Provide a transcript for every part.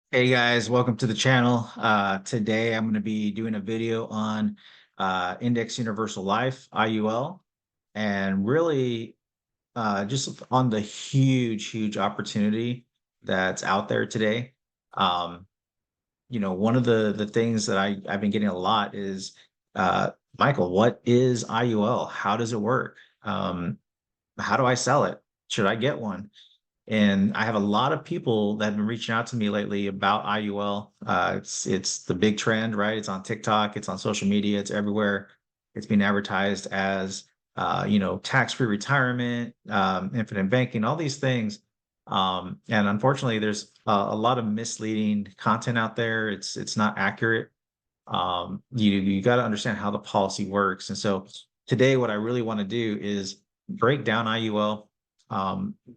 Hey guys, welcome to the channel. Today I'm going to be doing a video on Index Universal Life, IUL, and really just on the huge opportunity that's out there today. Um, one of the things that I've been getting a lot is, Michael, what is IUL? How does it work? How do I sell it? Should I get one? And I have a lot of people that have been reaching out to me lately about IUL. It's the big trend, right? It's on TikTok, it's on social media, it's everywhere. It's being advertised as tax-free retirement, infinite banking, all these things. And unfortunately, there's a lot of misleading content out there. It's not accurate. You got to understand how the policy works. And so today, what I really want to do is break down IUL,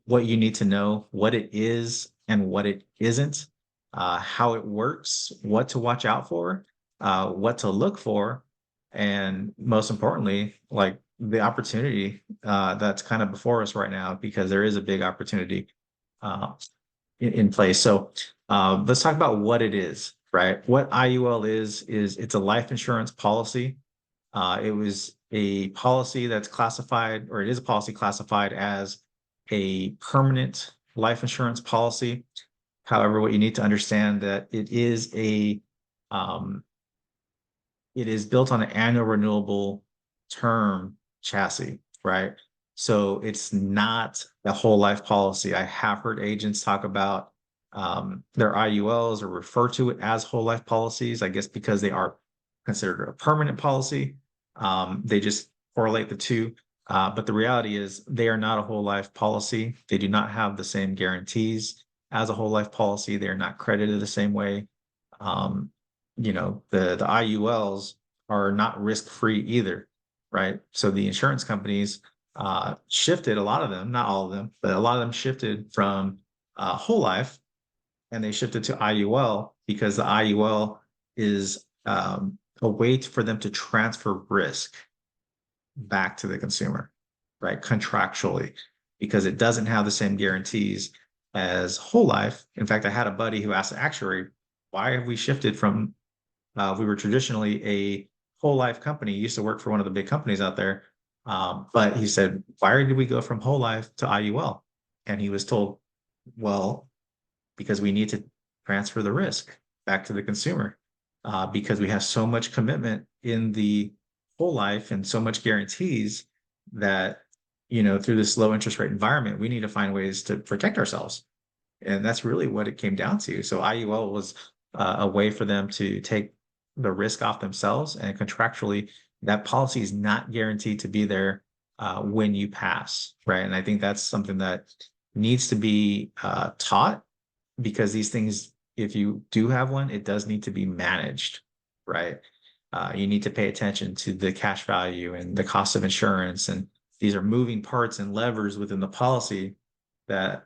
what you need to know, what it is and what it isn't, how it works, what to watch out for, what to look for, and most importantly, like the opportunity that's kind of before us right now, because there is a big opportunity uh, in place. So let's talk about what it is, right? What IUL is it's a life insurance policy. It was a policy that's classified, or it is a policy classified as a permanent life insurance policy. However, what you need to understand that um, it is built on an annual renewable term chassis, right? So it's not a whole life policy. I have heard agents talk about their IULs or refer to it as whole life policies, I guess because they are considered a permanent policy. They just correlate the two. But the reality is they are not a whole life policy. They do not have the same guarantees as a whole life policy. They are not credited the same way. Um, the IULs are not risk-free either, right? So the insurance companies shifted, a lot of them, not all of them, but a lot of them shifted from whole life, and they shifted to IUL because the IUL is a way for them to transfer risk back to the consumer, right? Contractually, because it doesn't have the same guarantees as whole life. In fact, I had a buddy who asked the actuary, why have we shifted from, we were traditionally a whole life company, used to work for one of the big companies out there. But he said, why did we go from whole life to IUL? And he was told, well, because we need to transfer the risk back to the consumer, because we have so much commitment in the whole life and so much guarantees that, through this low interest rate environment, we need to find ways to protect ourselves. And that's really what it came down to. So IUL was a way for them to take the risk off themselves, and contractually, that policy is not guaranteed to be there when you pass, right? And I think that's something that needs to be taught, because these things, if you do have one, it does need to be managed, right? You need to pay attention to the cash value and the cost of insurance. And these are moving parts and levers within the policy that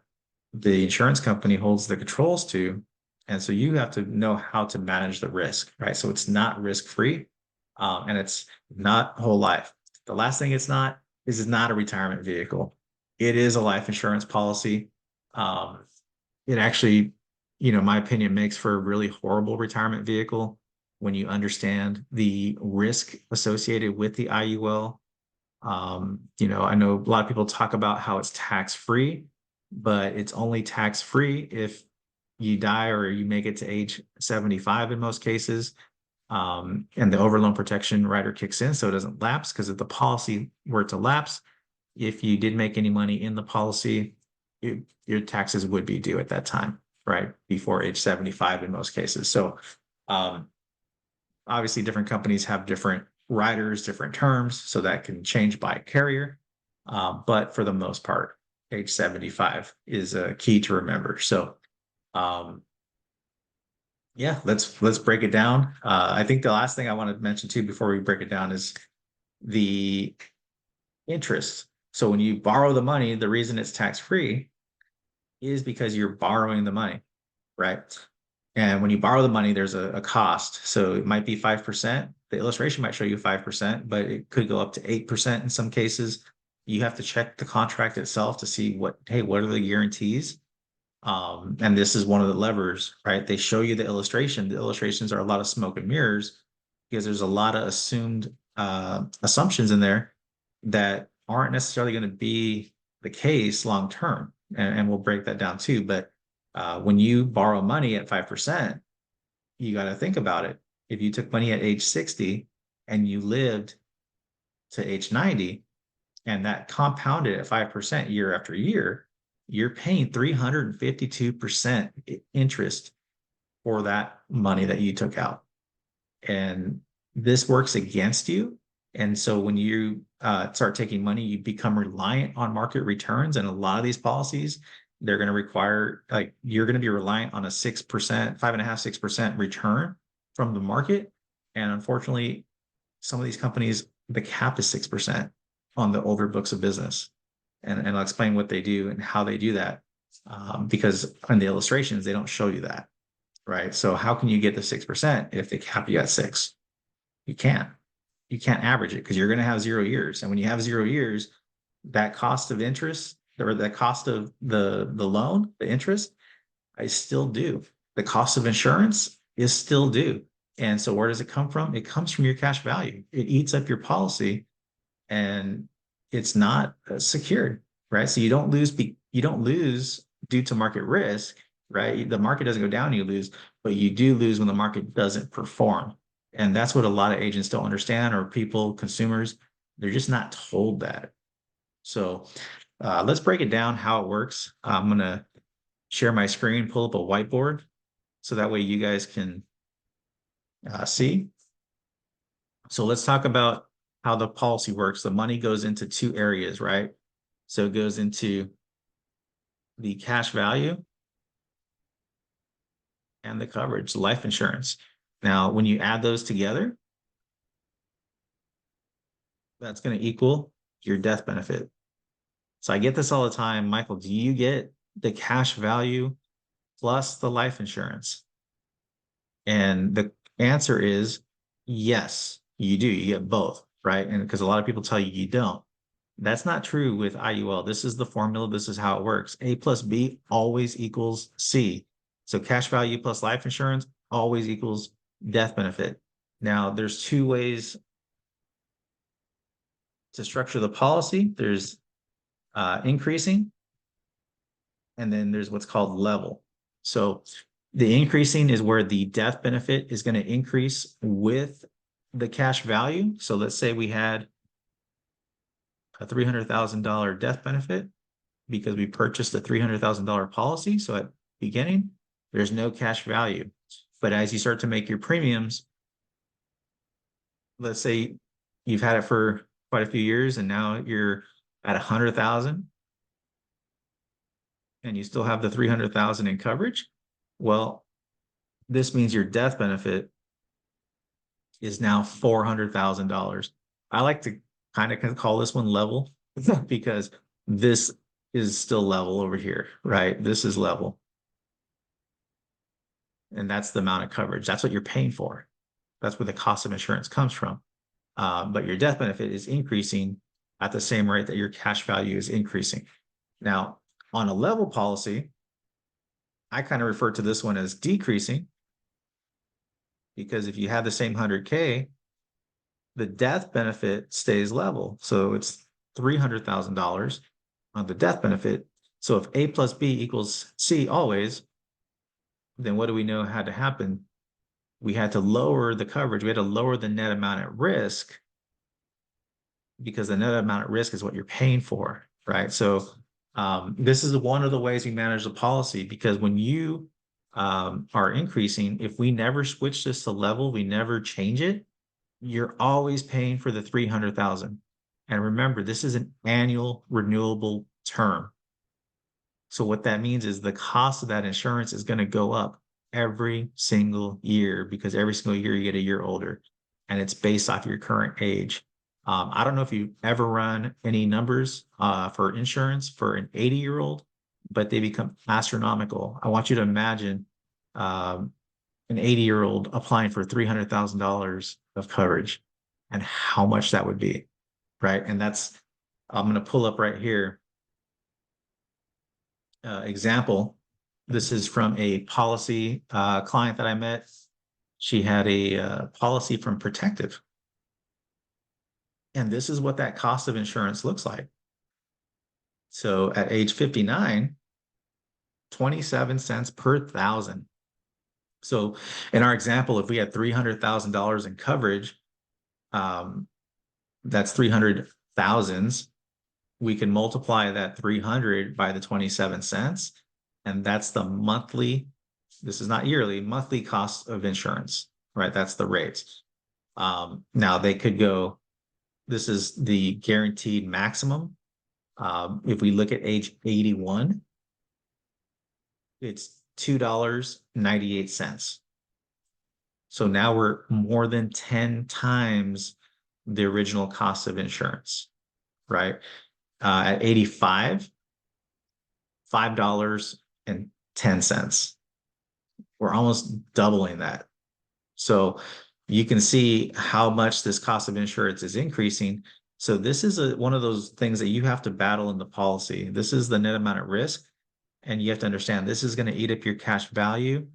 the insurance company holds the controls to. And so you have to know how to manage the risk, right? So it's not risk free, and it's not whole life. The last thing it's not a retirement vehicle. It is a life insurance policy. It actually, my opinion, makes for a really horrible retirement vehicle when you understand the risk associated with the IUL. I know a lot of people talk about how it's tax free, but it's only tax free if you die or you make it to age 75 in most cases. And the overloan protection rider kicks in, so it doesn't lapse, because if the policy were to lapse, if you did make any money in the policy, your taxes would be due at that time, right? Before age 75 in most cases. So um, obviously different companies have different riders, different terms, so that can change by carrier. But for the most part, age 75 is a key to remember. So um, yeah, let's break it down. I think the last thing I want to mention too before we break it down is the interest. So when you borrow the money, the reason it's tax free is because you're borrowing the money, right? And when you borrow the money, there's a cost. So it might be 5%. The illustration might show you 5%, but it could go up to 8% in some cases. You have to check the contract itself to see what are the guarantees? And this is one of the levers, right? They show you the illustration. The illustrations are a lot of smoke and mirrors because there's a lot of assumed assumptions in there that aren't necessarily going to be the case long term. And we'll break that down too. But when you borrow money at 5%, you got to think about it. If you took money at age 60 and you lived to age 90, and that compounded at 5% year after year, you're paying 352% interest for that money that you took out. And this works against you. And so when you start taking money, you become reliant on market returns. And a lot of these policies, they're going to require, like, you're going to be reliant on a 6%, 5.5%, 6% return from the market. And unfortunately, some of these companies, the cap is 6% on the older books of business. And I'll explain what they do and how they do that. Because in the illustrations, they don't show you that, right? So how can you get the 6% if they cap you at 6? You can't. You can't average it because you're going to have 0 years. And when you have 0 years, that cost of interest or the cost of the loan, the interest, I still due. The cost of insurance is still due. And so where does it come from? It comes from your cash value. It eats up your policy and it's not secured, right? So you don't lose due to market risk, right? The market doesn't go down, you lose, but you do lose when the market doesn't perform. And that's what a lot of agents don't understand, or people, consumers, they're just not told that. So let's break it down how it works. I'm going to share my screen, pull up a whiteboard so that way you guys can see. So let's talk about how the policy works. The money goes into 2 areas, right? So it goes into the cash value and the coverage, life insurance. Now, when you add those together, that's going to equal your death benefit. So I get this all the time. Michael, do you get the cash value plus the life insurance? And the answer is yes, you do. You get both, right? And because a lot of people tell you you don't. That's not true with IUL. This is the formula. This is how it works. A plus B always equals C. So cash value plus life insurance always equals death benefit. Now, there's 2 ways to structure the policy. There's increasing, and then there's what's called level. So the increasing is where the death benefit is going to increase with the cash value. So let's say we had a $300,000 death benefit because we purchased a $300,000 policy. So at the beginning, there's no cash value. But as you start to make your premiums, let's say you've had it for quite a few years and now you're at 100,000 and you still have the 300,000 in coverage. Well, this means your death benefit is now $400,000. I like to kind of call this one level because this is still level over here, right? This is level. And that's the amount of coverage. That's what you're paying for. That's where the cost of insurance comes from. But your death benefit is increasing at the same rate that your cash value is increasing. Now, on a level policy, I kind of refer to this one as decreasing because if you have the same 100K, the death benefit stays level. So it's $300,000 on the death benefit. So if A plus B equals C always, then what do we know had to happen? We had to lower the coverage. We had to lower the net amount at risk because the net amount at risk is what you're paying for, right? So this is one of the ways we manage the policy because when you are increasing, if we never switch this to level, we never change it, you're always paying for the 300,000. And remember, this is an annual renewable term. So what that means is the cost of that insurance is going to go up every single year because every single year you get a year older and it's based off your current age. I don't know if you've ever run any numbers for insurance for an 80-year-old, but they become astronomical. I want you to imagine an 80-year-old applying for $300,000 of coverage and how much that would be, right? And that's, I'm going to pull up right here, example This is from a policy client that I met. She had a policy from Protective. And this is what that cost of insurance looks like. So at age 59, 27 cents per thousand. So in our example, if we had $300,000 in coverage, that's 300 thousands. We can multiply that 300 by the 27 cents. And that's the monthly, this is not yearly, monthly cost of insurance, right? That's the rates. Now they could go, this is the guaranteed maximum. If we look at age 81, it's $2.98. So now we're more than 10 times the original cost of insurance, right? At 85, $5.10. We're almost doubling that. So you can see how much this cost of insurance is increasing. So this is one of those things that you have to battle in the policy. This is the net amount at risk. And you have to understand this is going to eat up your cash value,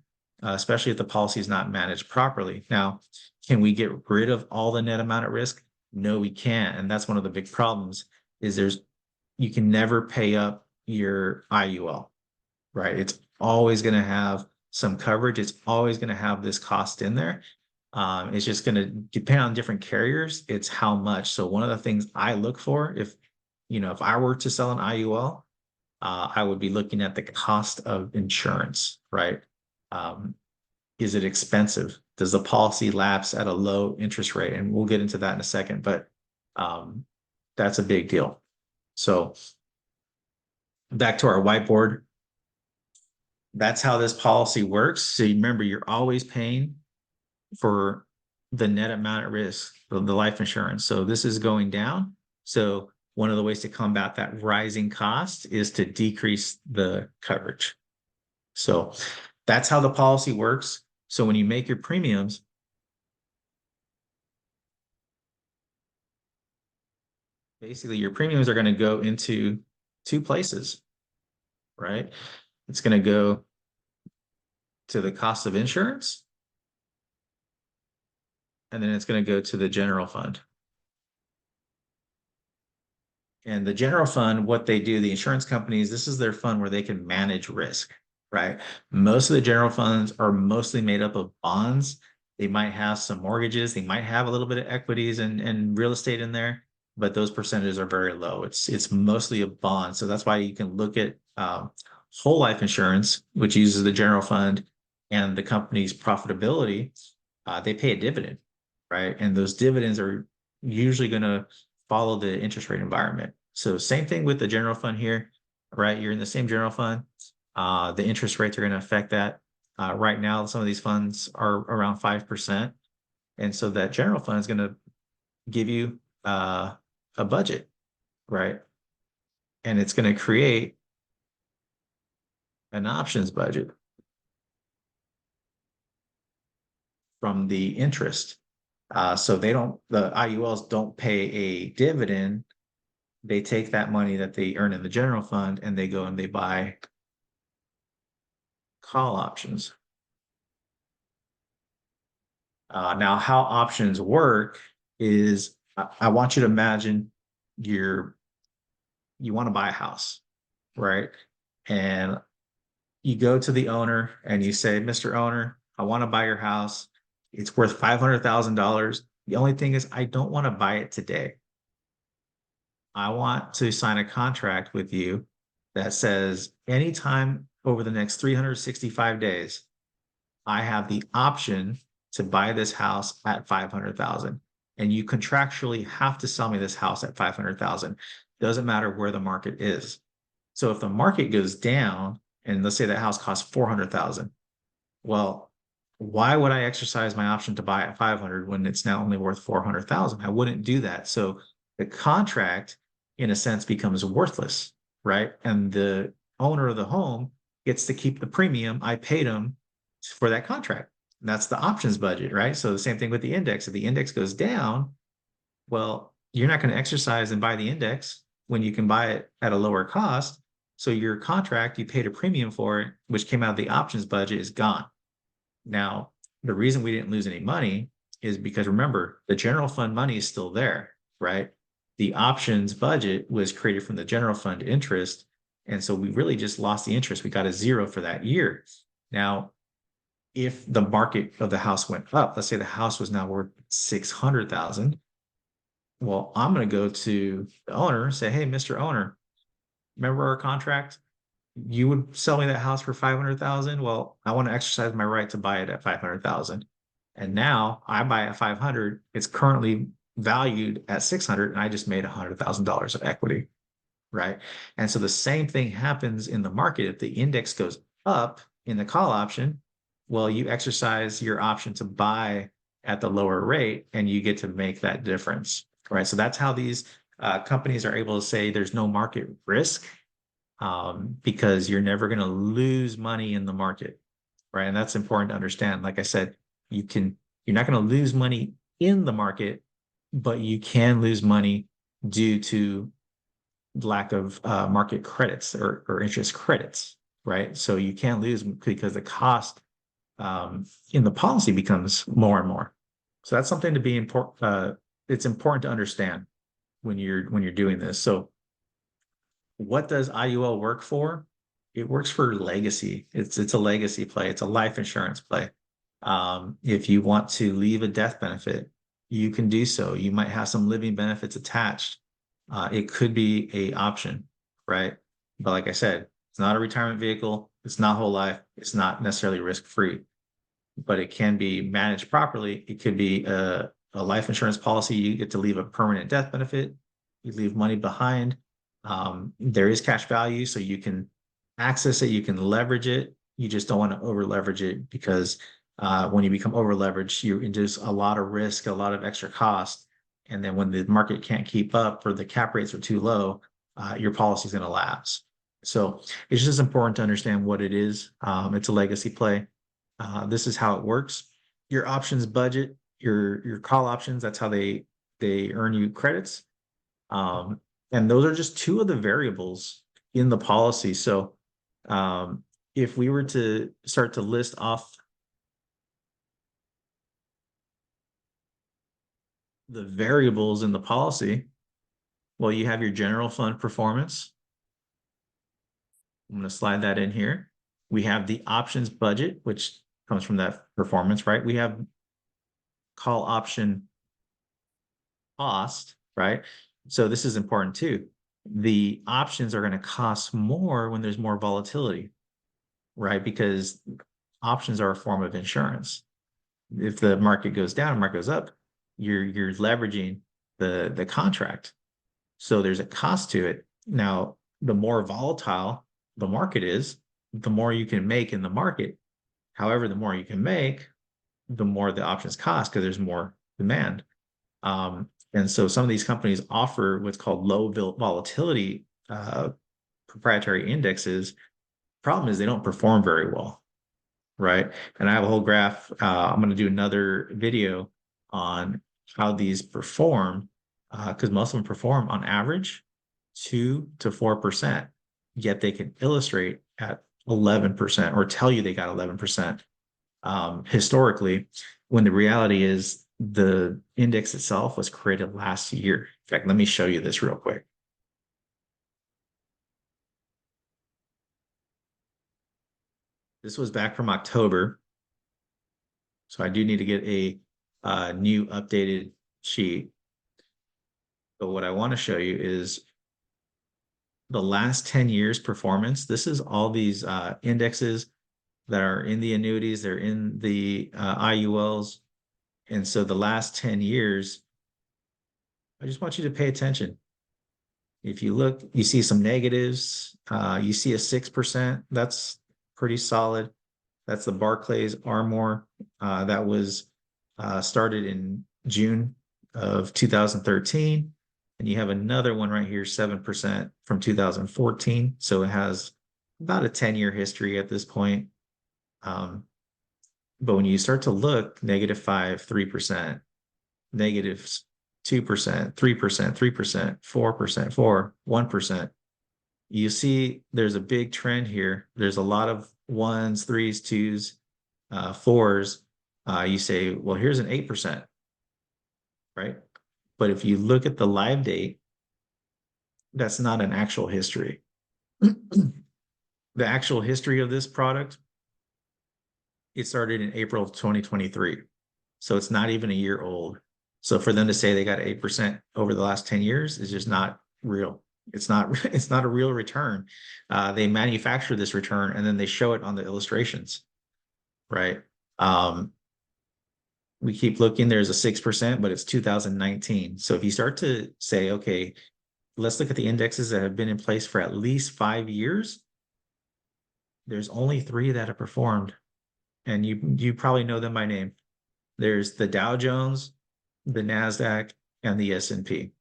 especially if the policy is not managed properly. Now, can we get rid of all the net amount at risk? No, we can't. And that's one of the big problems is you can never pay up your IUL, right? It's always going to have some coverage. It's always going to have this cost in there. It's just going to depend on different carriers. It's how much. So one of the things I look for, if I were to sell an IUL, I would be looking at the cost of insurance, right? Is it expensive? Does the policy lapse at a low interest rate? And we'll get into that in a second, but that's a big deal. So back to our whiteboard. That's how this policy works. So remember, you're always paying for the net amount at risk, the life insurance. So this is going down. So one of the ways to combat that rising cost is to decrease the coverage. So that's how the policy works. So when you make your premiums, basically your premiums are going to go into two places, right? It's going to go to the cost of insurance, and then it's going to go to the general fund. And the general fund, what they do, the insurance companies, this is their fund where they can manage risk, right? Most of the general funds are mostly made up of bonds. They might have some mortgages. They might have a little bit of equities and real estate in there, but those percentages are very low. It's mostly a bond. So that's why you can look at whole life insurance, which uses the general fund and the company's profitability. They pay a dividend, right? And those dividends are usually going to follow the interest rate environment. So same thing with the general fund here, right? You're in the same general fund. The interest rates are going to affect that. Right now, some of these funds are around 5%. And so that general fund is going to give you a budget, right? And it's going to create an options budget from the interest. So the IULs don't pay a dividend. They take that money that they earn in the general fund and they go and they buy call options. Now, how options work is I want you to imagine you want to buy a house, right? And you go to the owner and you say, Mr. Owner, I want to buy your house. It's worth $500,000. The only thing is I don't want to buy it today. I want to sign a contract with you that says anytime over the next 365 days, I have the option to buy this house at 500,000. And you contractually have to sell me this house at 500,000. Doesn't matter where the market is. So if the market goes down, and let's say that house costs 400,000, well, why would I exercise my option to buy at 500 when it's now only worth 400,000? I wouldn't do that. So the contract, in a sense, becomes worthless, right? And the owner of the home gets to keep the premium I paid him for that contract. That's the options budget, right? So the same thing with the index. If the index goes down, well, you're not going to exercise and buy the index when you can buy it at a lower cost. So your contract, you paid a premium for it, which came out of the options budget, is gone. Now, the reason we didn't lose any money is because remember, the general fund money is still there, right? The options budget was created from the general fund interest. And so we really just lost the interest. We got a zero for that year. Now, if the market of the house went up, let's say the house was now worth 600,000. Well, I'm going to go to the owner and say, hey, Mr. Owner, remember our contract? You would sell me that house for 500,000. Well, I want to exercise my right to buy it at 500,000. And now I buy at 500. It's currently valued at 600, and I just made $100,000 of equity, right? And so the same thing happens in the market. If the index goes up in the call option, well, you exercise your option to buy at the lower rate, and you get to make that difference, right? So that's how these companies are able to say there's no market risk, because you're never going to lose money in the market, right? And that's important to understand. Like I said, you're not going to lose money in the market, but you can lose money due to lack of market credits or interest credits, right? So you can lose because the cost in the policy becomes more and more. So that's something to be important. It's important to understand when you're doing this. So what does IUL work for? It works for legacy. It's a legacy play. It's a life insurance play. If you want to leave a death benefit, you can do so. You might have some living benefits attached. It could be a option, right? But like I said, it's not a retirement vehicle. It's not whole life. It's not necessarily risk-free, but it can be managed properly. It could be a life insurance policy. You get to leave a permanent death benefit. You leave money behind. There is cash value, so you can access it. You can leverage it. You just don't want to over leverage it because when you become over leveraged, you induce a lot of risk, a lot of extra cost. And then when the market can't keep up or the cap rates are too low, your policy is going to lapse. So it's just important to understand what it is. It's a legacy play. This is how it works. Your options budget, your call options, that's how they earn you credits. And those are just two of the variables in the policy. So if we were to start to list off the variables in the policy, well, you have your general fund performance. I'm going to slide that in here. We have the options budget, which comes from that performance, right? We have call option cost, right? So this is important too. The options are going to cost more when there's more volatility, right? Because options are a form of insurance. If the market goes down, market goes up, you're leveraging the contract. So there's a cost to it. Now, the more volatile the market is, the more you can make in the market. However, the more you can make, the more the options cost because there's more demand. And so some of these companies offer what's called low volatility proprietary indexes. Problem is they don't perform very well, right? And I have a whole graph. I'm going to do another video on how these perform because most of them perform on average 2 to 4%, yet they can illustrate at 11% or tell you they got 11% historically, when the reality is the index itself was created last year. In fact, let me show you this real quick. This was back from October. So I do need to get a new updated sheet. But what I want to show you is the last 10 years performance. This is all these indexes that are in the annuities. They're in the IULs. And so the last 10 years, I just want you to pay attention. If you look, you see some negatives. You see a 6%. That's pretty solid. That's the Barclays Armor. That was started in June of 2013. And you have another one right here, 7% from 2014. So it has about a 10-year history at this point. But when you start to look, -5, 3%, -2%, 3%, 3%, 4%, 1%. you see there's a big trend here. There's a lot of ones, threes, twos, fours. You say, well, here's an 8%, right? But if you look at the live date, that's not an actual history. The actual history of this product, it started in April of 2023. So it's not even a year old. So for them to say they got 8% over the last 10 years is just not real. It's not it's not a real return. They manufacture this return and then they show it on the illustrations, right? Um, we keep looking, there's a 6%, but it's 2019. So if you start to say, okay, let's look at the indexes that have been in place for at least 5 years, there's only three that have performed. And you probably know them by name. There's the Dow Jones, the NASDAQ, and the S&P,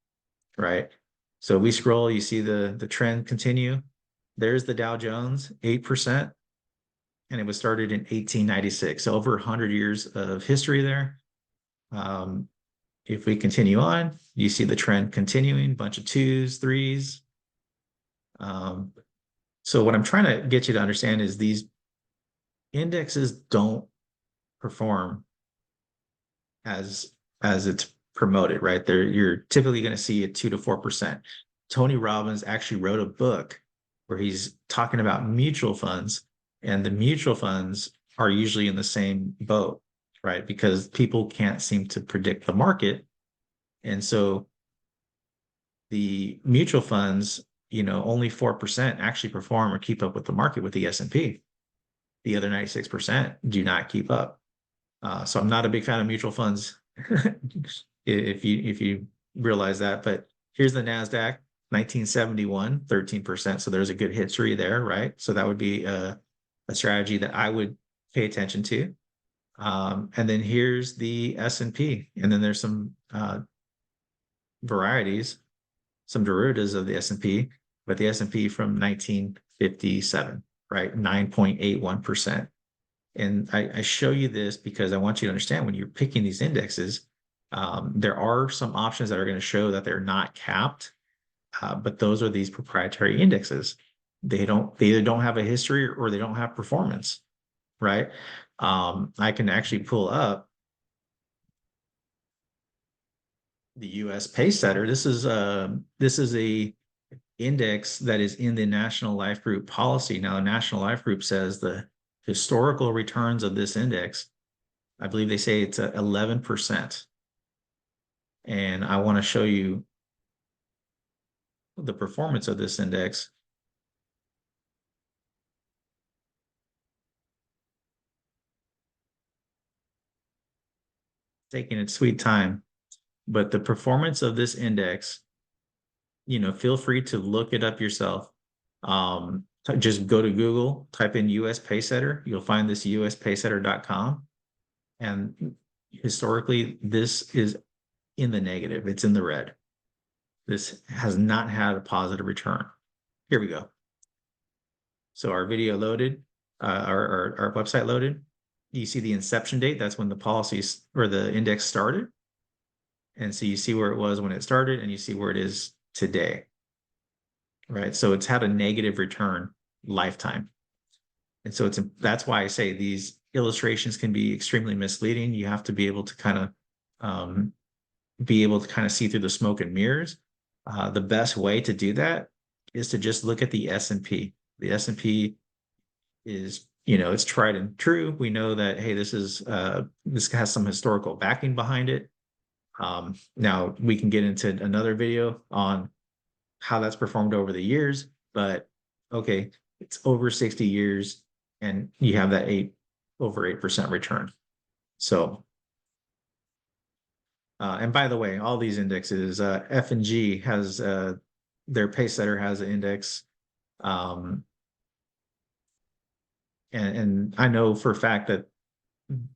right? So we scroll, you see the trend continue. There's the Dow Jones, 8%, and it was started in 1896. So over 100 years of history there. If we continue on, you see the trend continuing, bunch of twos, threes. So what I'm trying to get you to understand is these indexes don't perform as it's promoted, right? You're typically going to see a 2 to 4%. Tony Robbins actually wrote a book where he's talking about mutual funds, and the mutual funds are usually in the same boat, right? Because people can't seem to predict the market. And so the mutual funds, only 4% actually perform or keep up with the market with the S&P. The other 96% do not keep up. So I'm not a big fan of mutual funds, if you realize that. But here's the NASDAQ, 1971, 13%. So there's a good history there, right? So that would be a strategy that I would pay attention to. And then here's the S&P. And then there's some varieties, some derivatives of the S&P, but the S&P from 1957, right? 9.81%. And I show you this because I want you to understand when you're picking these indexes, there are some options that are going to show that they're not capped, but those are these proprietary indexes. They either don't have a history or they don't have performance, right? I can actually pull up the US Pace Setter. This is a index that is in the National Life Group policy. Now, the National Life Group says the historical returns of this index, I believe they say it's 11%. And I want to show you the performance of this index. Taking its sweet time, but the performance of this index, feel free to look it up yourself. Just go to Google, type in US Paysetter. You'll find this uspaysetter.com. And historically, this is in the negative. It's in the red. This has not had a positive return. Here we go. So our video loaded, our website loaded. You see the inception date. That's when the policies or the index started. And so you see where it was when it started and you see where it is today, right? So it's had a negative return lifetime. And so that's why I say these illustrations can be extremely misleading. You have to be able to kind of see through the smoke and mirrors. The best way to do that is to just look at the S&P. The S&P is, it's tried and true. We know that, hey, this has some historical backing behind it. Now we can get into another video on how that's performed over the years, but okay, it's over 60 years and you have that over 8% return. So, and by the way, all these indexes, F&G has, their pace setter has an index. And I know for a fact that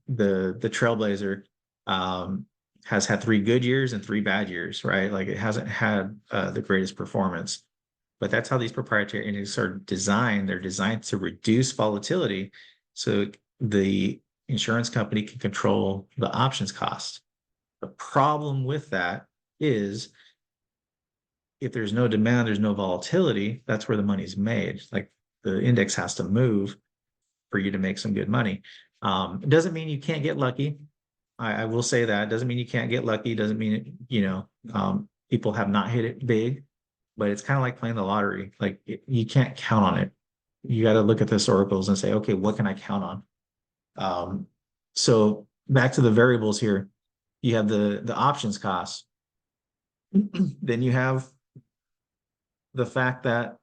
the Trailblazer, has had 3 good years and 3 bad years, right? Like it hasn't had the greatest performance, but that's how these proprietary indexes are designed. They're designed to reduce volatility so the insurance company can control the options cost. The problem with that is if there's no demand, there's no volatility. That's where the money's made. Like the index has to move for you to make some good money. It doesn't mean you can't get lucky. I will say that. It doesn't mean you can't get lucky. It doesn't mean it, people have not hit it big, but it's kind of like playing the lottery. Like you can't count on it. You got to look at the historicals and say, okay, what can I count on? So back to the variables here, you have the options cost. Then you have the fact that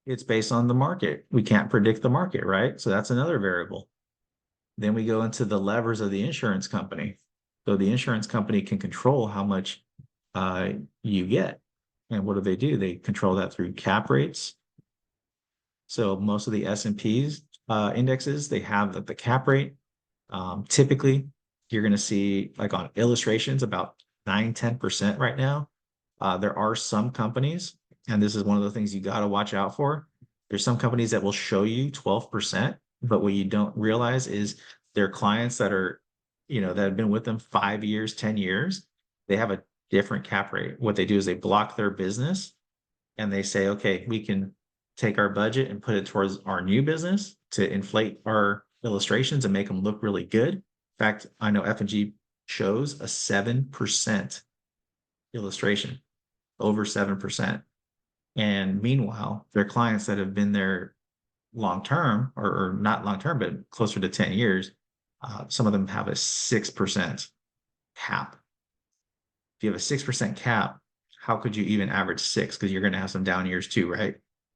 it's based on the market. We can't predict the market, right? So that's another variable. Then we go into the levers of the insurance company. So the insurance company can control how much you get. And what do? They control that through cap rates. So most of the S&Ps indexes, they have the cap rate. Typically, you're going to see like on illustrations about 9-10% right now. There are some companies, and this is one of the things you got to watch out for. There's some companies that will show you 12%, but what you don't realize is their clients that are, that have been with them 5 years, 10 years, they have a different cap rate. What they do is they block their business and they say, okay, we can take our budget and put it towards our new business to inflate our illustrations and make them look really good. In fact, I know F&G shows a 7% illustration, over 7%. And meanwhile, their clients that have been there long term, or not long term, but closer to 10 years, some of them have a 6% cap. If you have a 6% cap, how could you even average 6? Because you're going to have some down years too, right?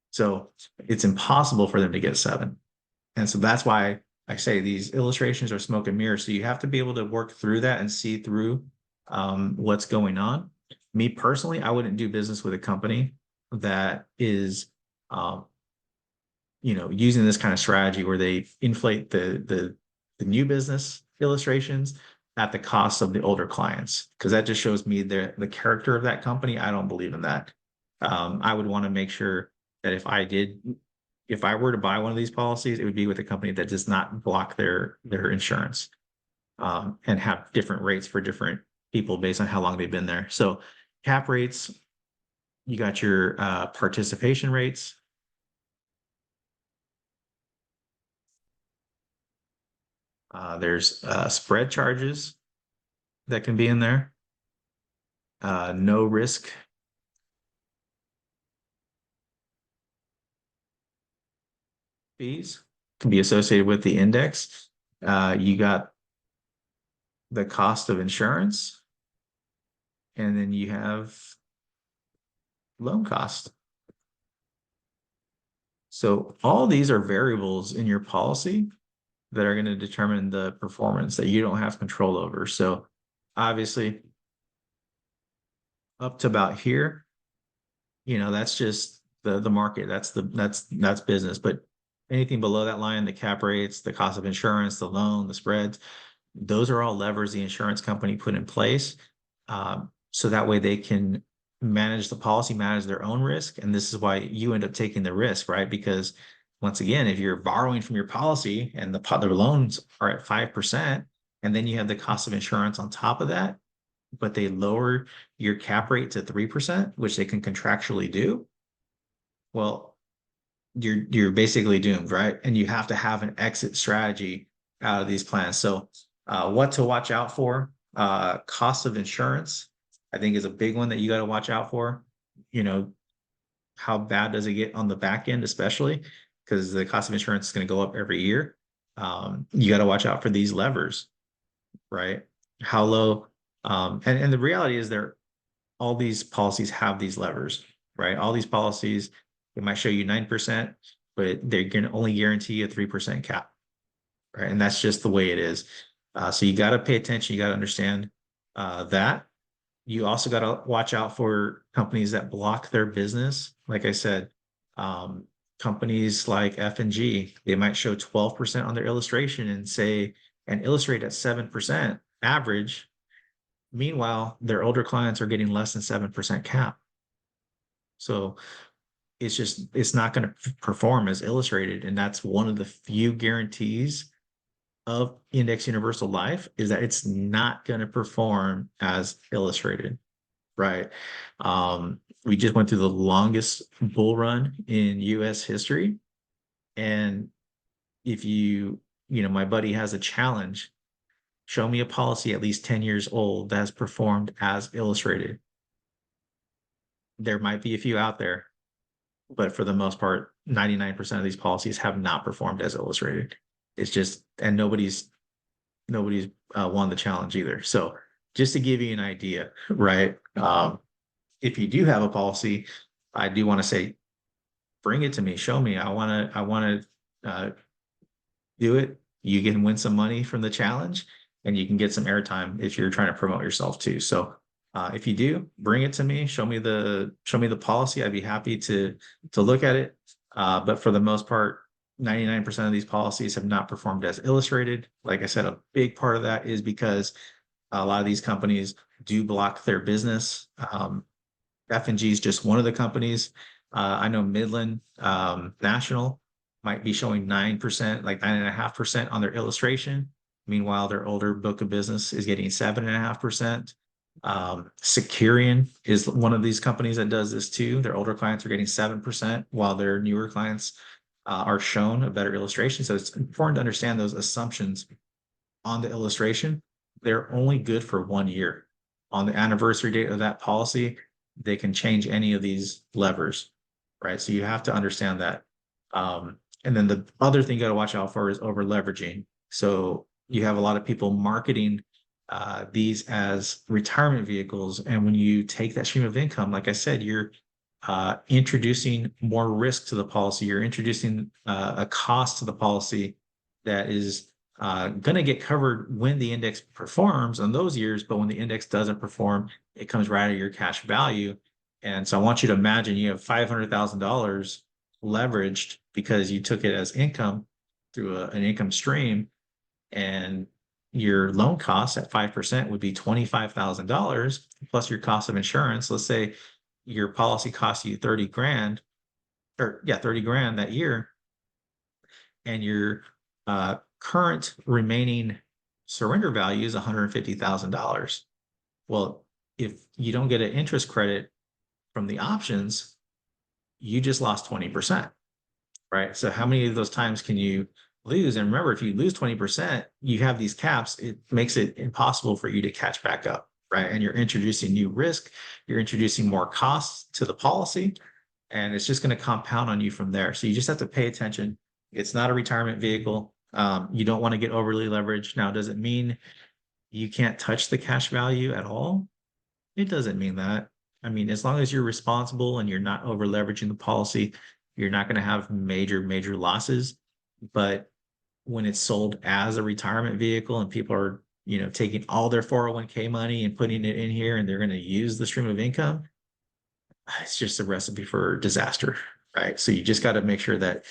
So it's impossible for them to get 7. And so that's why I say these illustrations are smoke and mirrors. So you have to be able to work through that and see through what's going on. Me personally, I wouldn't do business with a company that is, using this kind of strategy where they inflate the new business illustrations at the cost of the older clients, because that just shows me the character of that company. I don't believe in that. I would want to make sure that if I were to buy one of these policies, it would be with a company that does not block their insurance and have different rates for different people based on how long they've been there. So cap rates, you got your participation rates. There's spread charges that can be in there. No risk fees can be associated with the index. You got the cost of insurance, and then you have loan cost. So all these are variables in your policy that are going to determine the performance that you don't have control over. So obviously up to about here, that's just the market. That's business. But anything below that line, the cap rates, the cost of insurance, the loan, the spreads, those are all levers the insurance company put in place. So that way they can manage the policy, manage their own risk. And this is why you end up taking the risk, right? Because once again, if you're borrowing from your policy and the loans are at 5%, and then you have the cost of insurance on top of that, but they lower your cap rate to 3%, which they can contractually do, well, you're basically doomed, right? And you have to have an exit strategy out of these plans. So what to watch out for? Cost of insurance, I think, is a big one that you got to watch out for. How bad does it get on the back end, especially because the cost of insurance is going to go up every year. You got to watch out for these levers, right? How low? And the reality is all these policies have these levers, right? All these policies, it might show you 9%, but they're going to only guarantee a 3% cap, right? And that's just the way it is. So you got to pay attention. You got to understand that. You also got to watch out for companies that block their business. Like I said, companies like F&G, they might show 12% on their illustration and illustrate at 7% average. Meanwhile, their older clients are getting less than 7% cap. So it's not going to perform as illustrated. And that's one of the few guarantees of Index Universal Life, is that it's not going to perform as illustrated. right? We just went through the longest bull run in US history. And if my buddy has a challenge, show me a policy at least 10 years old that has performed as illustrated. There might be a few out there, but for the most part, 99% of these policies have not performed as illustrated. It's just, and nobody's won the challenge either. So just to give you an idea, right? If you do have a policy, I do want to say, bring it to me, show me. I want to do it. You can win some money from the challenge, and you can get some airtime if you're trying to promote yourself too. So if you do, bring it to me. Show me the policy. I'd be happy to look at it. But for the most part, 99% of these policies have not performed as illustrated. Like I said, a big part of that is because a lot of these companies do block their business. F&G is just one of the companies. I know Midland National might be showing 9%, like 9.5% on their illustration. Meanwhile, their older book of business is getting 7.5%. Securian is one of these companies that does this too. Their older clients are getting 7%, while their newer clients are shown a better illustration. So it's important to understand those assumptions on the illustration. They're only good for 1 year. On the anniversary date of that policy, they can change any of these levers, right? So you have to understand that. And then the other thing you got to watch out for is over leveraging. So you have a lot of people marketing these as retirement vehicles. And when you take that stream of income, like I said, you're introducing more risk to the policy. You're introducing a cost to the policy that is going to get covered when the index performs on those years. But when the index doesn't perform, it comes right out of your cash value. And so I want you to imagine you have $500,000 leveraged because you took it as income through an income stream, and your loan costs at 5% would be $25,000 plus your cost of insurance. Let's say your policy costs you 30 grand, or yeah, 30 grand that year, and your current remaining surrender value is $150,000. Well, if you don't get an interest credit from the options, you just lost 20%, right? So how many of those times can you lose? And remember, if you lose 20%, you have these caps. It makes it impossible for you to catch back up, right? And you're introducing new risk, you're introducing more costs to the policy, and it's just going to compound on you from there. So you just have to pay attention. It's not a retirement vehicle. You don't want to get overly leveraged. Now, does it mean you can't touch the cash value at all? It doesn't mean that. I mean, as long as you're responsible and you're not over leveraging the policy, you're not going to have major losses. But when it's sold as a retirement vehicle and people are, taking all their 401k money and putting it in here and they're going to use the stream of income, it's just a recipe for disaster, right? So you just got to make sure that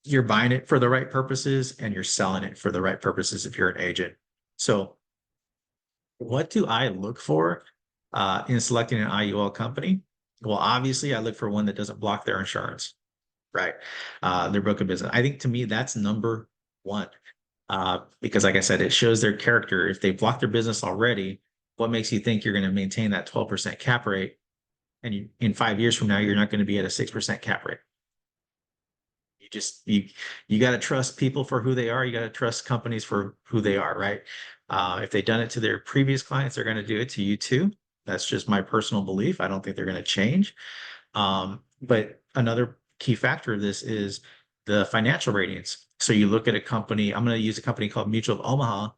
you're buying it for the right purposes and you're selling it for the right purposes if you're an agent. So what do I look for in selecting an IUL company? Well, obviously, I look for one that doesn't block their insurance, right? Their book of business. I think to me, that's number one. Because like I said, it shows their character. If they block their business already, what makes you think you're going to maintain that 12% cap rate? And in 5 years from now, you're not going to be at a 6% cap rate. You got to trust people for who they are. You got to trust companies for who they are, right? If they've done it to their previous clients, they're going to do it to you too. That's just my personal belief. I don't think they're going to change. But another key factor of this is the financial ratings. So you look at a company, I'm going to use a company called Mutual of Omaha.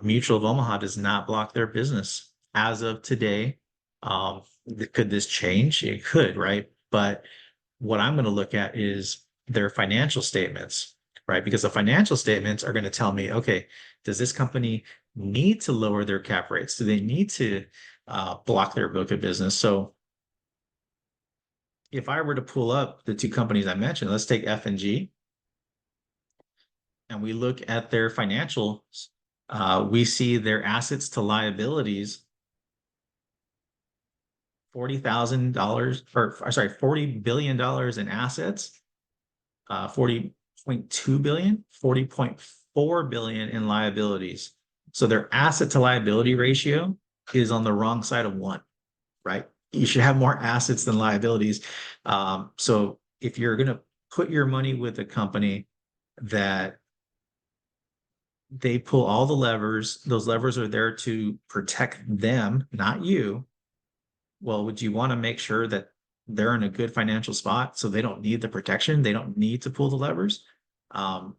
Mutual of Omaha does not block their business as of today. Could this change? It could, right? But what I'm going to look at is their financial statements, right? Because the financial statements are going to tell me, okay, does this company need to lower their cap rates? Do they need to block their book of business? So if I were to pull up the two companies I mentioned, let's take F&G, and we look at their financials, we see their assets to liabilities, $40,000, or sorry, $40 billion in assets, 40.2 billion, 40.4 billion in liabilities. So their asset to liability ratio is on the wrong side of one. right? You should have more assets than liabilities. So if you're going to put your money with a company that they pull all the levers, those levers are there to protect them, not you. Well, would you want to make sure that they're in a good financial spot so they don't need the protection? They don't need to pull the levers? Um,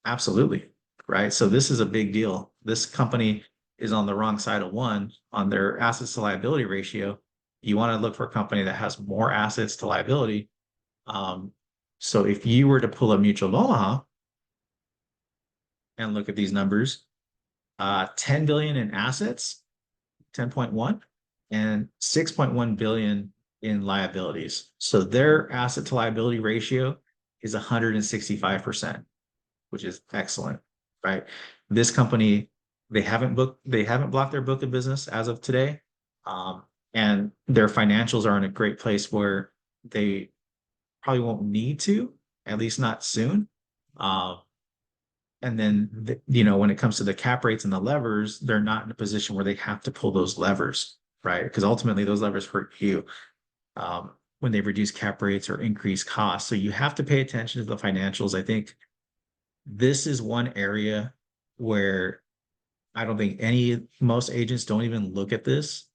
Absolutely. Right. So this is a big deal. This company is on the wrong side of one on their assets to liability ratio. You want to look for a company that has more assets to liability. Um, so if you were to pull a Mutual of Omaha and look at these numbers, 10 billion in assets, 10.1, and 6.1 billion in liabilities. So their asset to liability ratio is 165%, which is excellent, right? This company, they haven't blocked their book of business as of today. Um, and their financials are in a great place where they probably won't need to, at least not soon. Um, and then, when it comes to the cap rates and the levers, they're not in a position where they have to pull those levers, right? Because ultimately those levers hurt you when they reduce cap rates or increase costs. So you have to pay attention to the financials. I think this is one area where I don't think most agents don't even look at this.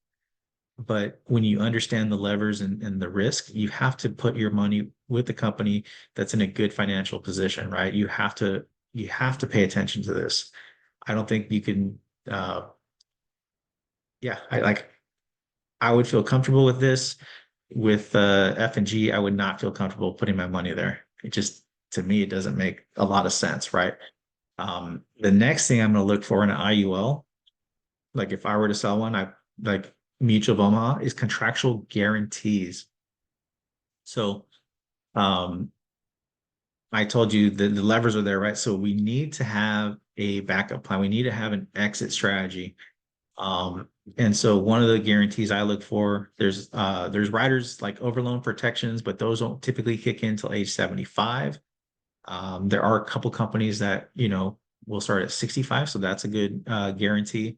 But when you understand the levers and the risk, you have to put your money with the company that's in a good financial position, right? You have to pay attention to this. I don't think you can, uh, yeah, I would feel comfortable with this. With F&G, I would not feel comfortable putting my money there. It just, to me, it doesn't make a lot of sense, right? The next thing I'm going to look for in an IUL, like if I were to sell one, I like Mutual of Omaha is contractual guarantees. So um, I told you the levers are there, right? So we need to have a backup plan. We need to have an exit strategy. Um, and so one of the guarantees I look for, there's riders like overloan protections, but those don't typically kick in until age 75. There are a couple companies that, will start at 65, so that's a good guarantee.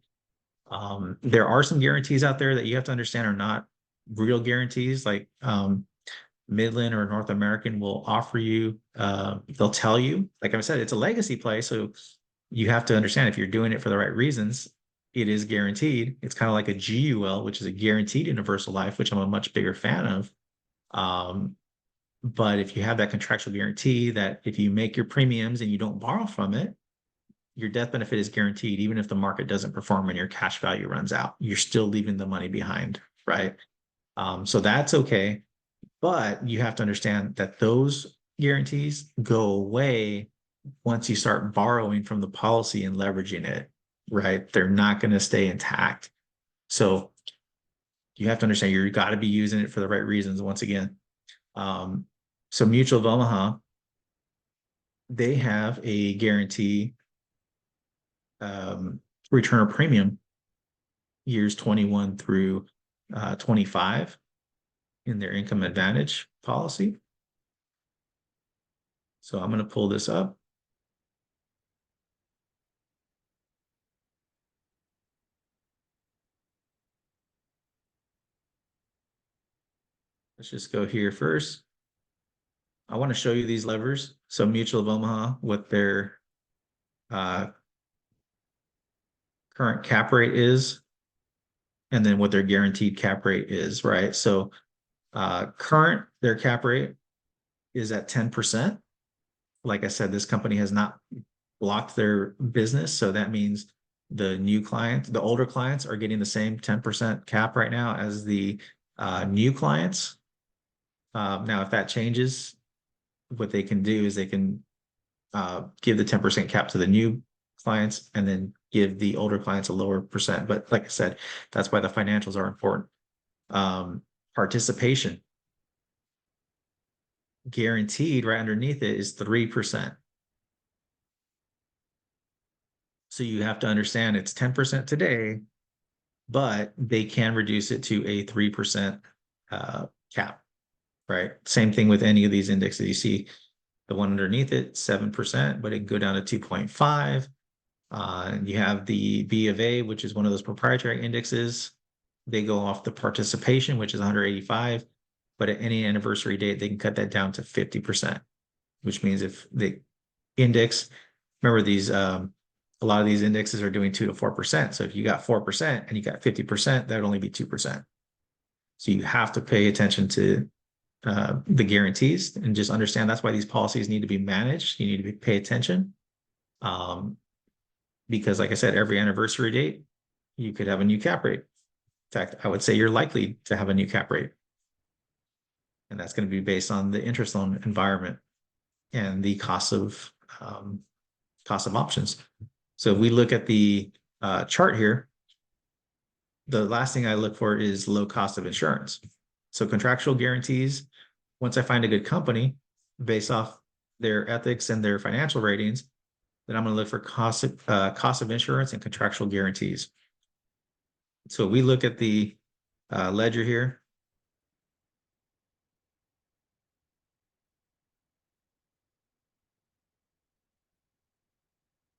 There are some guarantees out there that you have to understand are not real guarantees, like Midland or North American will offer you, they'll tell you, like I said, it's a legacy play. So you have to understand if you're doing it for the right reasons, it is guaranteed. It's kind of like a GUL, which is a guaranteed universal life, which I'm a much bigger fan of. Um, but if you have that contractual guarantee that if you make your premiums and you don't borrow from it, your death benefit is guaranteed, even if the market doesn't perform and your cash value runs out. You're still leaving the money behind, right? So that's okay. But you have to understand that those guarantees go away once you start borrowing from the policy and leveraging it, right? They're not going to stay intact. So you have to understand you got to be using it for the right reasons once again. Um, so Mutual of Omaha, they have a guarantee return of premium years 21 through 25 in their income advantage policy. So I'm going to pull this up. Let's just go here first. I want to show you these levers. So Mutual of Omaha, what their uh, current cap rate is, and then what their guaranteed cap rate is, right? So their cap rate is at 10%. Like I said, this company has not blocked their business. So that means the older clients are getting the same 10% cap right now as the new clients. Now, if that changes, what they can do is they can give the 10% cap to the new clients and then give the older clients a lower percent. But like I said, that's why the financials are important. Participation guaranteed right underneath it is 3%. So you have to understand it's 10% today, but they can reduce it to a 3% cap, right? Same thing with any of these indexes. You see the one underneath it, 7%, but it can go down to 2.5. You have the B of A, which is one of those proprietary indexes. they go off the participation, which is 185, but at any anniversary date, they can cut that down to 50%, which means if the index, remember these, a lot of these indexes are doing 2 to 4%. So if you got 4% and you got 50%, that would only be 2%. So you have to pay attention to the guarantees and just understand that's why these policies need to be managed. You need to pay attention. Because like I said, every anniversary date, you could have a new cap rate. In fact, I would say you're likely to have a new cap rate. And that's going to be based on the interest loan environment and the cost of options. So if we look at the chart here, the last thing I look for is low cost of insurance. So contractual guarantees, once I find a good company based off their ethics and their financial ratings, then I'm going to look for cost of insurance and contractual guarantees. So we look at the ledger here.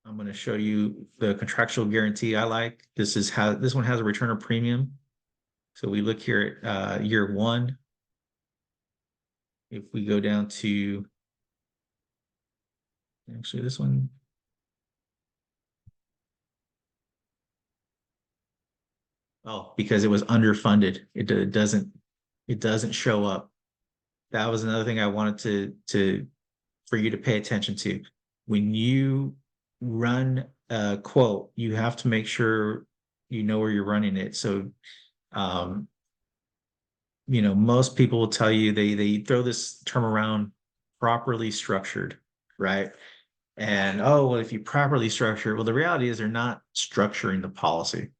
I'm going to show you the contractual guarantee I like. This one has a return of premium. So we look here at year one. If we go down to, actually this one, oh, because it was underfunded, it doesn't show up. That was another thing I wanted to for you to pay attention to. When you run a quote, you have to make sure you know where you're running it. So, most people will tell you they throw this term around, properly structured, right? And oh, well, if you properly structure, well, the reality is they're not structuring the policy.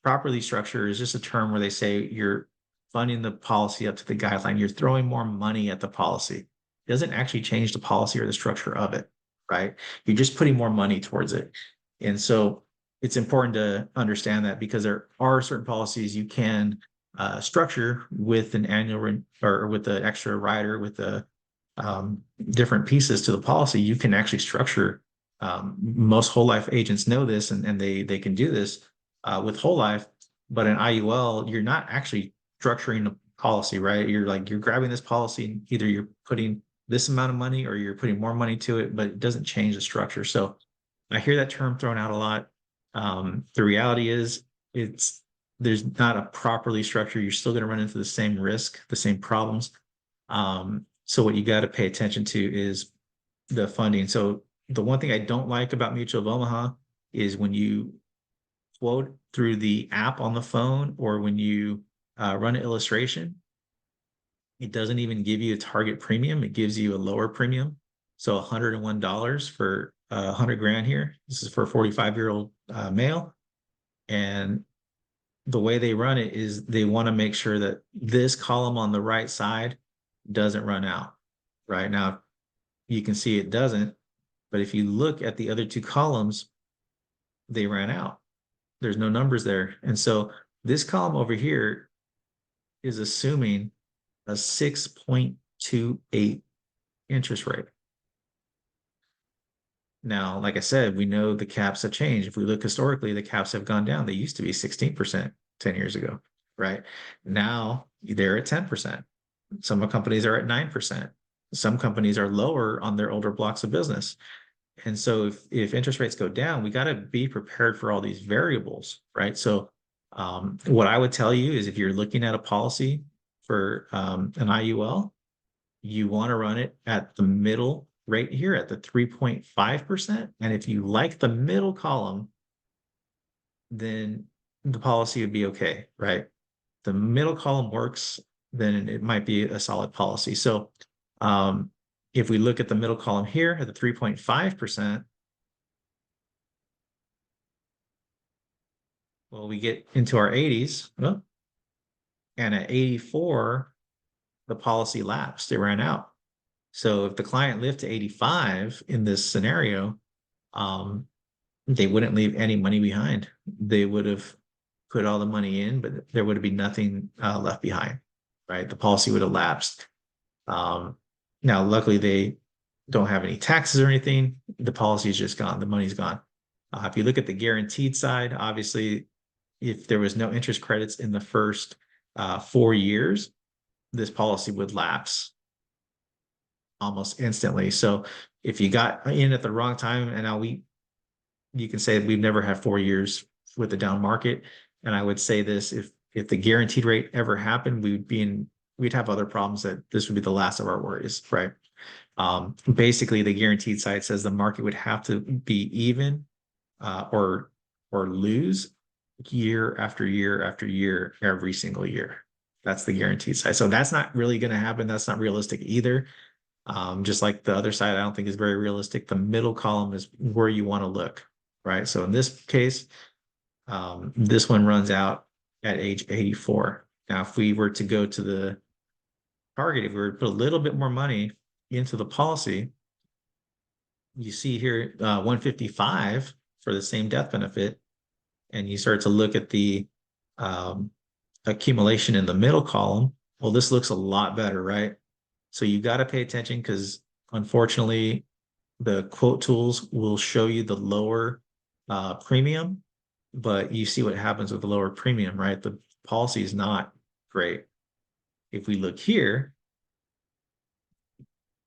Properly structured is just a term where they say you're funding the policy up to the guideline. You're throwing more money at the policy. It doesn't actually change the policy or the structure of it, right? You're just putting more money towards it. And so it's important to understand that because there are certain policies you can structure with an annual or with an extra rider with the different pieces to the policy. You can actually structure. Most whole life agents know this, and they can do this with whole life. But in IUL, you're not actually structuring the policy, right? You're grabbing this policy, and either you're putting this amount of money or you're putting more money to it, but it doesn't change the structure. So I hear that term thrown out a lot. The reality is there's not a properly structured. You're still going to run into the same risk, the same problems. So what you got to pay attention to is the funding. So the one thing I don't like about Mutual of Omaha is when you quote through the app on the phone or when you run an illustration, it doesn't even give you a target premium. It gives you a lower premium. So $101 for 100 grand here. This is for a 45-year-old male. And the way they run it is they want to make sure that this column on the right side doesn't run out. Right now, you can see it doesn't. But if you look at the other two columns, they ran out. There's no numbers there. And so this column over here is assuming a 6.28 interest rate. Now, like I said, we know the caps have changed. If we look historically, the caps have gone down. They used to be 16% 10 years ago, right? Now they're at 10%. Some companies are at 9%. Some companies are lower on their older blocks of business. And so if interest rates go down, we got to be prepared for all these variables, right? So what I would tell you is if you're looking at a policy for an IUL, you want to run it at the middle rate here at the 3.5%. And if you like the middle column, then the policy would be okay, right? The middle column works, then it might be a solid policy. So if we look at the middle column here at the 3.5%, well, we get into our 80s, and at 84, the policy lapsed, it ran out. So if the client lived to 85 in this scenario, they wouldn't leave any money behind. They would have put all the money in, but there would be nothing left behind, right? The policy would have lapsed. Now, luckily, they don't have any taxes or anything. The policy is just gone. The money's gone. If you look at the guaranteed side, obviously, if there was no interest credits in the first 4 years, this policy would lapse almost instantly. So if you got in at the wrong time, and now you can say we've never had 4 years with the down market. And I would say this, if the guaranteed rate ever happened, we'd have other problems that this would be the last of our worries, right? Basically, the guaranteed side says the market would have to be even or lose year after year after year, every single year. That's the guaranteed side. So that's not really going to happen. That's not realistic either. Just like the other side, I don't think is very realistic. The middle column is where you want to look, right? So in this case, this one runs out at age 84. Now, if we were to go to the target, if we were to put a little bit more money into the policy, you see here 155 for the same death benefit, and you start to look at the accumulation in the middle column. Well, this looks a lot better, right? So you got to pay attention because unfortunately, the quote tools will show you the lower premium, but you see what happens with the lower premium, right? The policy is not great. If we look here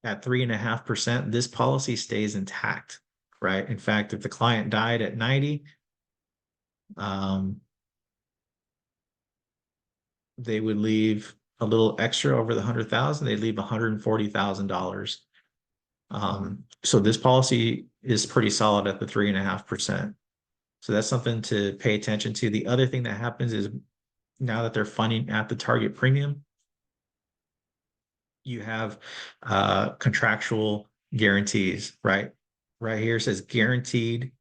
at 3.5%, this policy stays intact, right? In fact, if the client died at 90, they would leave a little extra over the 100,000. They'd leave $140,000. So this policy is pretty solid at the 3.5%. So that's something to pay attention to. The other thing that happens is now that they're funding at the target premium, you have contractual guarantees, right? Right here it says guaranteed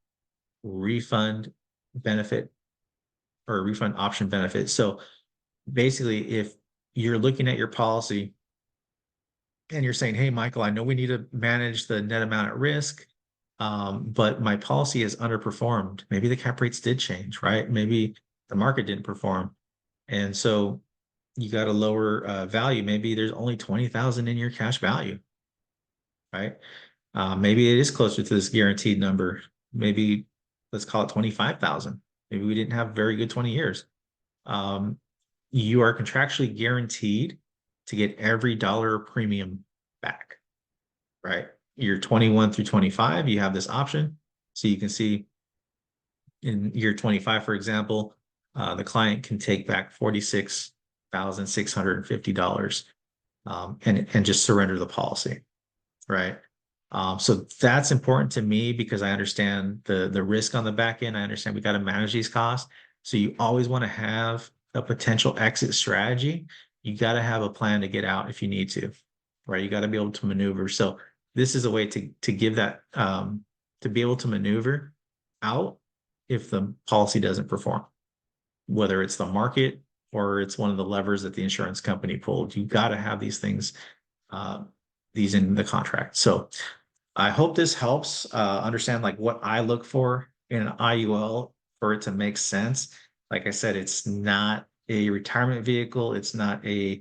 refund benefit or refund option benefit. So basically, if you're looking at your policy and you're saying, hey, Michael, I know we need to manage the net amount at risk, but my policy has underperformed. Maybe the cap rates did change, right? Maybe the market didn't perform. And so you got a lower value. Maybe there's only 20,000 in your cash value, right? Maybe it is closer to this guaranteed number. Maybe let's call it 25,000. Maybe we didn't have very good 20 years. You are contractually guaranteed to get every dollar premium back, right? Year 21 through 25, you have this option. So you can see in year 25, for example, the client can take back $46,650 and just surrender the policy, right? So that's important to me because I understand the risk on the back end. I understand we got to manage these costs. So you always want to have a potential exit strategy. You got to have a plan to get out if you need to, right? You got to be able to maneuver. So this is a way to give that to be able to maneuver out if the policy doesn't perform, whether it's the market or it's one of the levers that the insurance company pulled. You got to have these things, these in the contract. So I hope this helps understand like what I look for in an IUL for it to make sense. Like I said, it's not a retirement vehicle. It's not a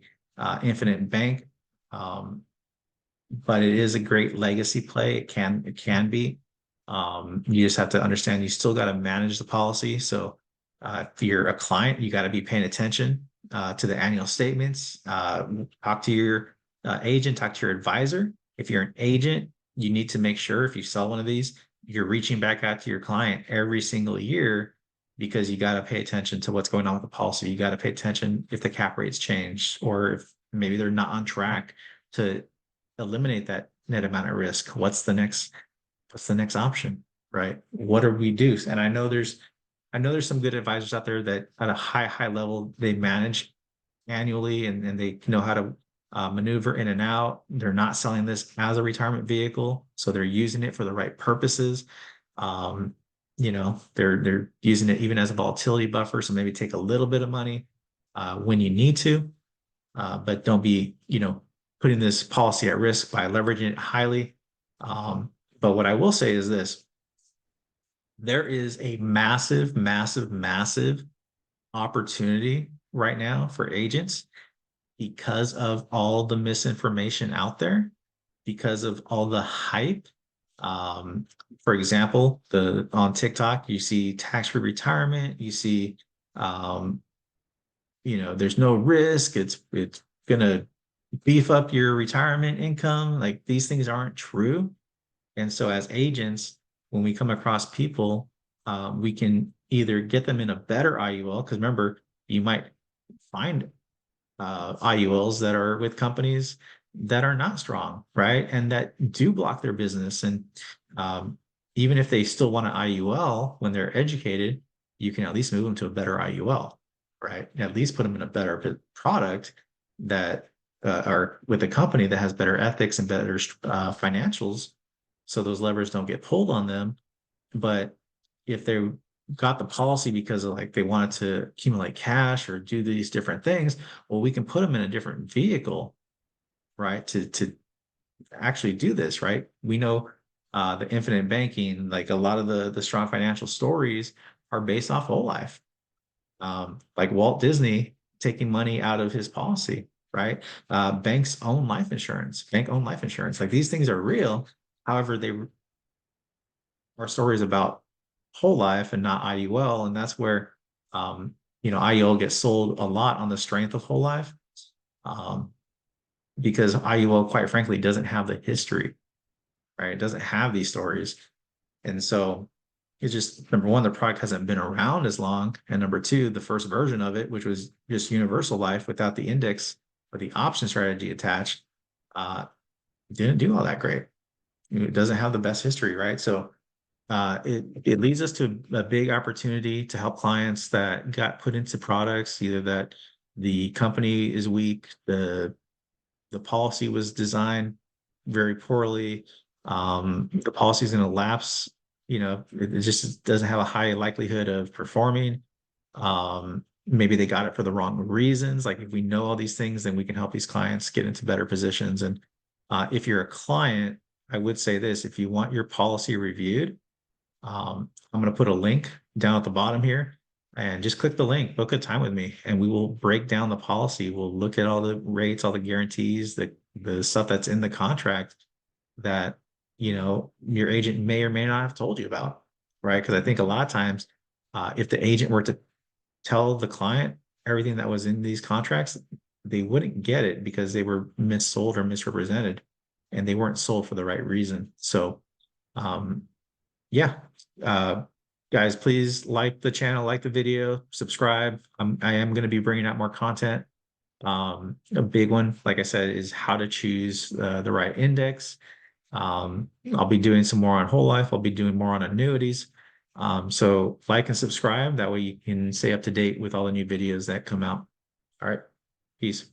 infinite bank, but it is a great legacy play. It can be. You just have to understand you still got to manage the policy. So if you're a client, you got to be paying attention to the annual statements. Talk to your agent, talk to your advisor. If you're an agent, you need to make sure if you sell one of these, you're reaching back out to your client every single year because you got to pay attention to what's going on with the policy. You got to pay attention if the cap rates change or if maybe they're not on track to eliminate that net amount of risk. What's the next option, right? What do we do? And I know there's some good advisors out there that at a high level, they manage annually and they know how to maneuver in and out. They're not selling this as a retirement vehicle, so they're using it for the right purposes. They're using it even as a volatility buffer, so maybe take a little bit of money when you need to, but don't be putting this policy at risk by leveraging it highly. But what I will say is this: there is a massive, massive, massive opportunity right now for agents because of all the misinformation out there, because of all the hype. For example, on TikTok, you see tax-free retirement, you see um, there's no risk. It's gonna beef up your retirement income. Like these things aren't true. And so as agents, when we come across people, we can either get them in a better IUL, because remember, you might find IULs that are with companies that are not strong, right? And that do block their business. And um, even if they still want an IUL when they're educated, you can at least move them to a better IUL, right? At least put them in a better product that are with a company that has better ethics and better financials, so those levers don't get pulled on them. But if they got the policy because of like they wanted to accumulate cash or do these different things, well, we can put them in a different vehicle, right? To actually do this, right? We know the infinite banking, like a lot of the strong financial stories are based off whole life. Like Walt Disney taking money out of his policy, right? Banks own life insurance, bank own life insurance. Like these things are real. However, they are stories about whole life and not IUL. And that's where, IUL gets sold a lot on the strength of whole life, um, because IUL, quite frankly, doesn't have the history, right? It doesn't have these stories. And so it's just number one, the product hasn't been around as long. And number two, the first version of it, which was just universal life without the index or the option strategy attached, uh, didn't do all that great. It doesn't have the best history, right? So it leads us to a big opportunity to help clients that got put into products, either that the company is weak, the policy was designed very poorly, the policy is going to lapse, it just doesn't have a high likelihood of performing. Maybe they got it for the wrong reasons. Like if we know all these things, then we can help these clients get into better positions. And if you're a client, I would say this: if you want your policy reviewed, I'm going to put a link down at the bottom here, and just click the link, book a time with me, and we will break down the policy. We'll look at all the rates, all the guarantees, the stuff that's in the contract that, your agent may or may not have told you about, right? Because I think a lot of times, if the agent were to tell the client everything that was in these contracts, they wouldn't get it because they were missold or misrepresented, and they weren't sold for the right reason. So, um, yeah. Uh, guys, please like the channel, like the video, subscribe. I am going to be bringing out more content. A big one, like I said, is how to choose the right index. I'll be doing some more on whole life. I'll be doing more on annuities. So like and subscribe. That way you can stay up to date with all the new videos that come out. All right. Peace.